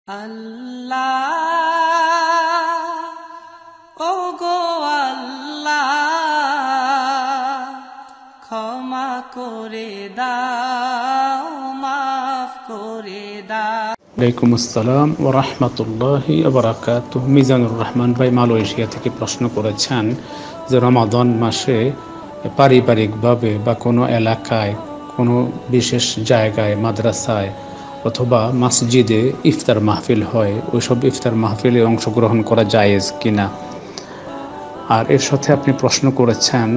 আল্লাহ ও গো আল্লাহ ক্ষমা করে দাও মাফ করে দাও। ওয়ালাইকুম আসসালাম ওয়া রাহমাতুল্লাহি ওয়া বারাকাতুহু। মিজানুর রহমান ভাই মালয়েশিয়া থেকে প্রশ্ন করেছেন যে রমাদান মাসে পারিবারিকভাবে বা কোনো এলাকায় কোনো বিশেষ জায়গায় মাদ্রাসায় অথবা মসজিদে ইফতার মাহফিল হয়, ওইসব ইফতার মাহফিলে অংশগ্রহণ করা জায়েজ কিনা। আর এর সাথে আপনি প্রশ্ন করেছেন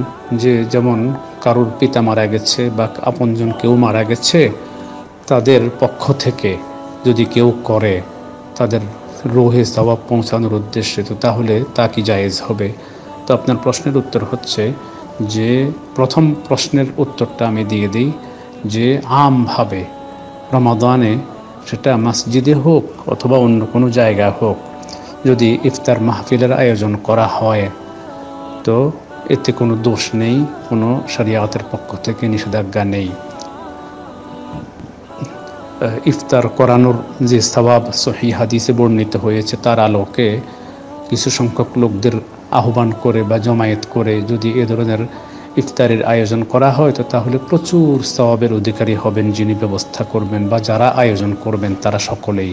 যে যেমন কারোর পিতা মারা গেছে বা আপনজন কেউ মারা গেছে, তাদের পক্ষ থেকে যদি কেউ করে তাদের রুহে সওয়াব পৌঁছানোর উদ্দেশ্যে, তো তাহলে তা কি জায়েজ হবে? তো আপনার প্রশ্নের উত্তর হচ্ছে যে প্রথম প্রশ্নের উত্তরটা আমি দিয়ে দিই যে আমভাবে রমাদানে সেটা মসজিদে হোক অথবা অন্য কোনো জায়গায় হোক, যদি ইফতার মাহফিলের আয়োজন করা হয় তো এতে কোনো দোষ নেই, কোনো শরিয়াতের পক্ষ থেকে নিষেধাজ্ঞা নেই। ইফতার করানোর যে সওয়াব সহিহ হাদিসে বর্ণিত হয়েছে তার আলোকে কিছু সংখ্যক লোকদের আহ্বান করে বা জমায়েত করে যদি এ ধরনের ইফতারের আয়োজন করা হয় তো তাহলে প্রচুর সওয়াবের অধিকারী হবেন যিনি ব্যবস্থা করবেন বা যারা আয়োজন করবেন তারা সকলেই।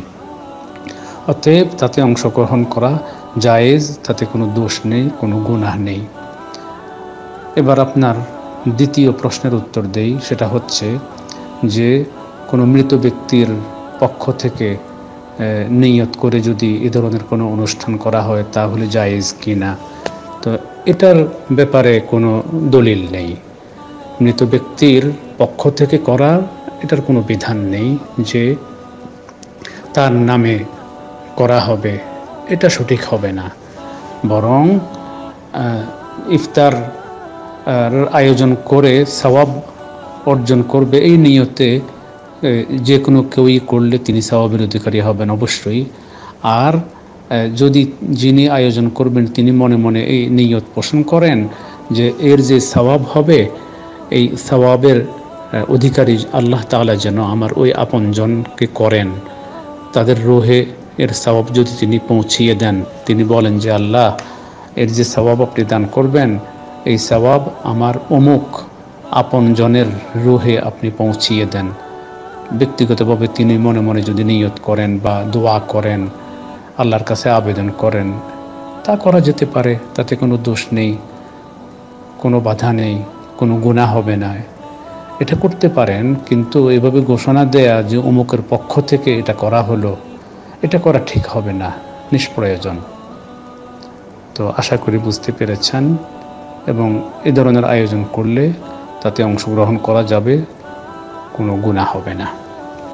অতএব তাতে অংশগ্রহণ করা জায়েজ, তাতে কোনো দোষ নেই, কোনো গুনাহ নেই। এবার আপনার দ্বিতীয় প্রশ্নের উত্তর দেই, সেটা হচ্ছে যে কোনো মৃত ব্যক্তির পক্ষ থেকে নিয়ত করে যদি এ ধরনের কোনো অনুষ্ঠান করা হয় তাহলে জায়েজ কিনা। তো এটার ব্যাপারে কোনো দলিল নেই। মৃত ব্যক্তির পক্ষ থেকে করা এটার কোনো বিধান নেই যে তার নামে করা হবে, এটা সঠিক হবে না। বরং ইফতার আয়োজন করে সওয়াব অর্জন করবে এই নিয়তে যে কোনো কেউই করলে তিনি সওয়াবের অধিকারী হবেন অবশ্যই। আর যদি যিনি আয়োজন করবেন তিনি মনে মনে এই নিয়ত পোষণ করেন যে এর যে সওয়াব হবে এই সওয়াবের অধিকারী আল্লাহ তাআলা যেন আমার ওই আপনজনকে করেন, তাদের রুহে এর সওয়াব যদি তিনি পৌঁছিয়ে দেন, তিনি বলেন যে আল্লাহ এর যে সওয়াব আপনি দান করবেন এই সওয়াব আমার অমুক আপনজনের রুহে আপনি পৌঁছিয়ে দেন। ব্যক্তিগতভাবে তিনি মনে মনে যদি নিয়ত করেন বা দোয়া করেন, আল্লাহর কাছে আবেদন করেন, তা করা যেতে পারে, তাতে কোনো দোষ নেই, কোনো বাধা নেই, কোনো গুনাহ হবে না, এটা করতে পারেন। কিন্তু এভাবে ঘোষণা দেয়া যে অমুকের পক্ষ থেকে এটা করা হলো, এটা করা ঠিক হবে না, নিষ্প্রয়োজন। তো আশা করি বুঝতে পেরেছেন, এবং এ ধরনের আয়োজন করলে তাতে অংশগ্রহণ করা যাবে, কোনো গুনাহ হবে না।